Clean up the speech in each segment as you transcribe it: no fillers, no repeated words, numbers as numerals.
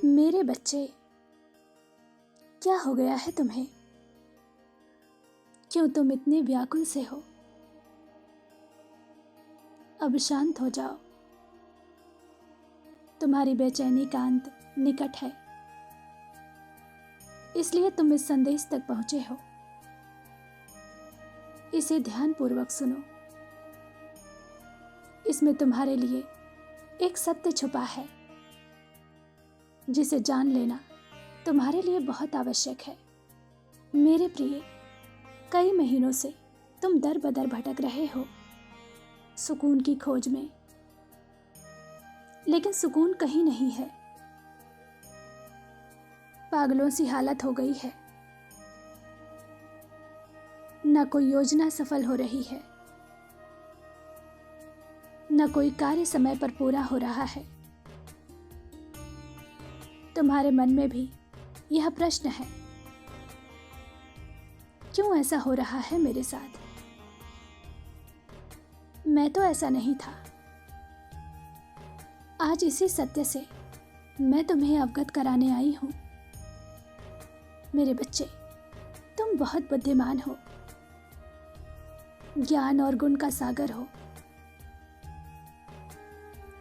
मेरे बच्चे, क्या हो गया है तुम्हें? क्यों तुम इतने व्याकुल से हो? अब शांत हो जाओ। तुम्हारी बेचैनी का अंत निकट है, इसलिए तुम इस संदेश तक पहुंचे हो। इसे ध्यानपूर्वक सुनो। इसमें तुम्हारे लिए एक सत्य छुपा है, जिसे जान लेना तुम्हारे लिए बहुत आवश्यक है। मेरे प्रिय, कई महीनों से तुम दर बदर भटक रहे हो सुकून की खोज में, लेकिन सुकून कहीं नहीं है। पागलों सी हालत हो गई है। न कोई योजना सफल हो रही है, न कोई कार्य समय पर पूरा हो रहा है। तुम्हारे मन में भी यह प्रश्न है, क्यों ऐसा हो रहा है मेरे साथ? मैं तो ऐसा नहीं था। आज इसी सत्य से मैं तुम्हें अवगत कराने आई हूं। मेरे बच्चे, तुम बहुत बुद्धिमान हो, ज्ञान और गुण का सागर हो।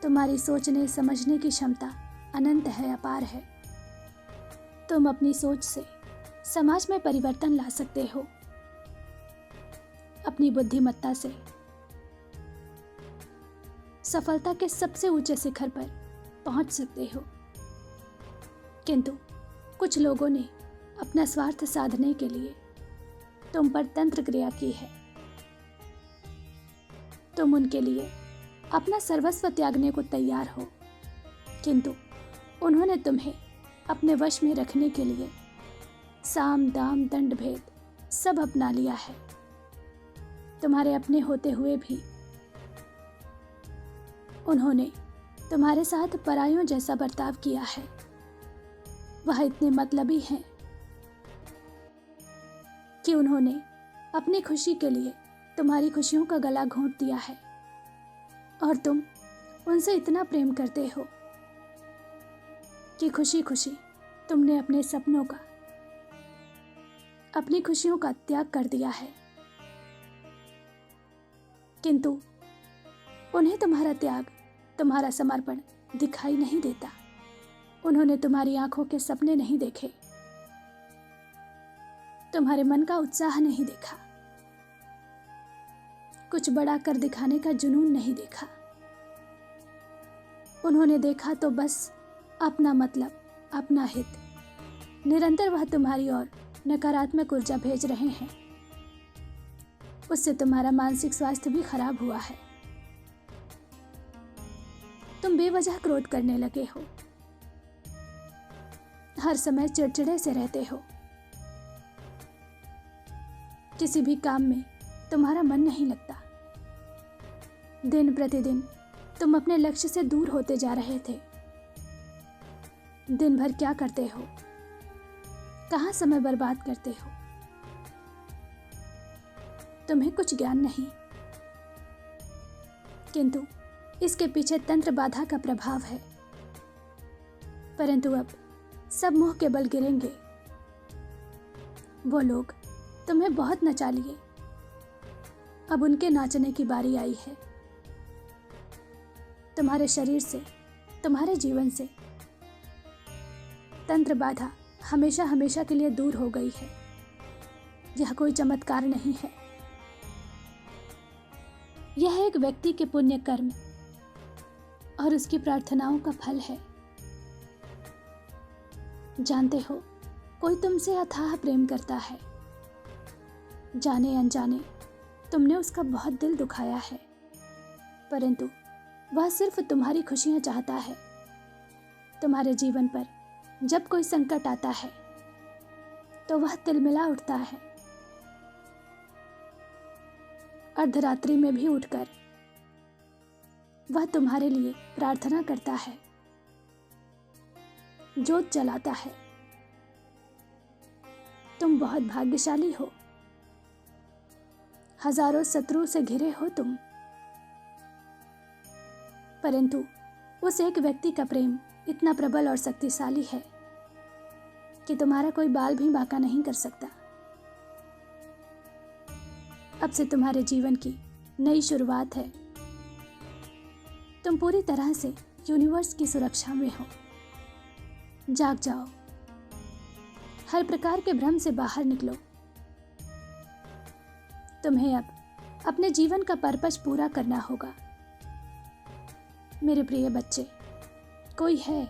तुम्हारी सोचने समझने की क्षमता अनंत है, अपार है। तुम अपनी सोच से समाज में परिवर्तन ला सकते हो। अपनी बुद्धिमत्ता से सफलता के सबसे ऊंचे शिखर पर पहुंच सकते हो। किंतु कुछ लोगों ने अपना स्वार्थ साधने के लिए तुम पर तंत्र क्रिया की है। तुम उनके लिए अपना सर्वस्व त्यागने को तैयार हो, किंतु उन्होंने तुम्हें अपने वश में रखने के लिए साम दाम दंड भेद सब अपना लिया है। तुम्हारे अपने होते हुए भी उन्होंने तुम्हारे साथ परायों जैसा बर्ताव किया है। वह इतने मतलबी हैं कि उन्होंने अपनी खुशी के लिए तुम्हारी खुशियों का गला घोंट दिया है, और तुम उनसे इतना प्रेम करते हो कि खुशी खुशी तुमने अपने सपनों का, अपनी खुशियों का त्याग कर दिया है। किंतु उन्हें तुम्हारा त्याग, तुम्हारा समर्पण दिखाई नहीं देता। उन्होंने तुम्हारी आंखों के सपने नहीं देखे, तुम्हारे मन का उत्साह नहीं देखा, कुछ बड़ा कर दिखाने का जुनून नहीं देखा। उन्होंने देखा तो बस अपना मतलब, अपना हित। निरंतर वह तुम्हारी ओर नकारात्मक ऊर्जा भेज रहे हैं। उससे तुम्हारा मानसिक स्वास्थ्य भी खराब हुआ है। तुम बेवजह क्रोध करने लगे हो, हर समय चिड़चिड़े से रहते हो। किसी भी काम में तुम्हारा मन नहीं लगता। दिन प्रतिदिन तुम अपने लक्ष्य से दूर होते जा रहे थे। दिन भर क्या करते हो, कहाँ समय बर्बाद करते हो, तुम्हें कुछ ज्ञान नहीं। किंतु इसके पीछे तंत्र बाधा का प्रभाव है। परंतु अब सब मुंह के बल गिरेंगे। वो लोग तुम्हें बहुत नचा लिए, अब उनके नाचने की बारी आई है। तुम्हारे शरीर से, तुम्हारे जीवन से तंत्र बाधा हमेशा हमेशा के लिए दूर हो गई है। यह कोई चमत्कार नहीं है। यह एक व्यक्ति के पुण्य कर्म और उसकी प्रार्थनाओं का फल है। जानते हो, कोई तुमसे अथाह प्रेम करता है। जाने अनजाने तुमने उसका बहुत दिल दुखाया है, परंतु वह सिर्फ तुम्हारी खुशियां चाहता है। तुम्हारे जीवन पर जब कोई संकट आता है तो वह तिलमिला उठता है। अर्धरात्रि में भी उठकर वह तुम्हारे लिए प्रार्थना करता है, जोत जलाता है। तुम बहुत भाग्यशाली हो। हजारों शत्रु से घिरे हो तुम, परंतु उस एक व्यक्ति का प्रेम इतना प्रबल और शक्तिशाली है कि तुम्हारा कोई बाल भी बांका नहीं कर सकता। अब से तुम्हारे जीवन की नई शुरुआत है। तुम पूरी तरह से यूनिवर्स की सुरक्षा में हो। जाग जाओ, हर प्रकार के भ्रम से बाहर निकलो। तुम्हें अब अपने जीवन का पर्पस पूरा करना होगा। मेरे प्रिय बच्चे, कोई है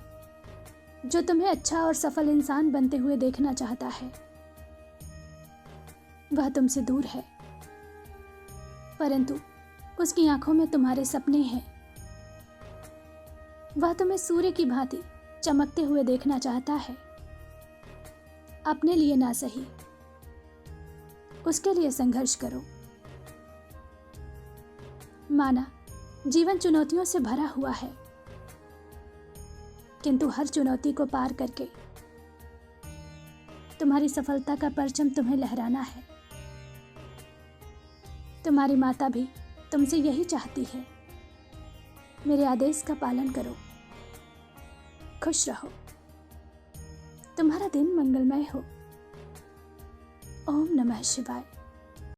जो तुम्हें अच्छा और सफल इंसान बनते हुए देखना चाहता है। वह तुमसे दूर है, परंतु उसकी आंखों में तुम्हारे सपने हैं। वह तुम्हें सूर्य की भांति चमकते हुए देखना चाहता है। अपने लिए ना सही, उसके लिए संघर्ष करो। माना जीवन चुनौतियों से भरा हुआ है, किंतु हर चुनौती को पार करके तुम्हारी सफलता का परचम तुम्हें लहराना है। तुम्हारी माता भी तुमसे यही चाहती है। मेरे आदेश का पालन करो। खुश रहो। तुम्हारा दिन मंगलमय हो। ओम नमः शिवाय।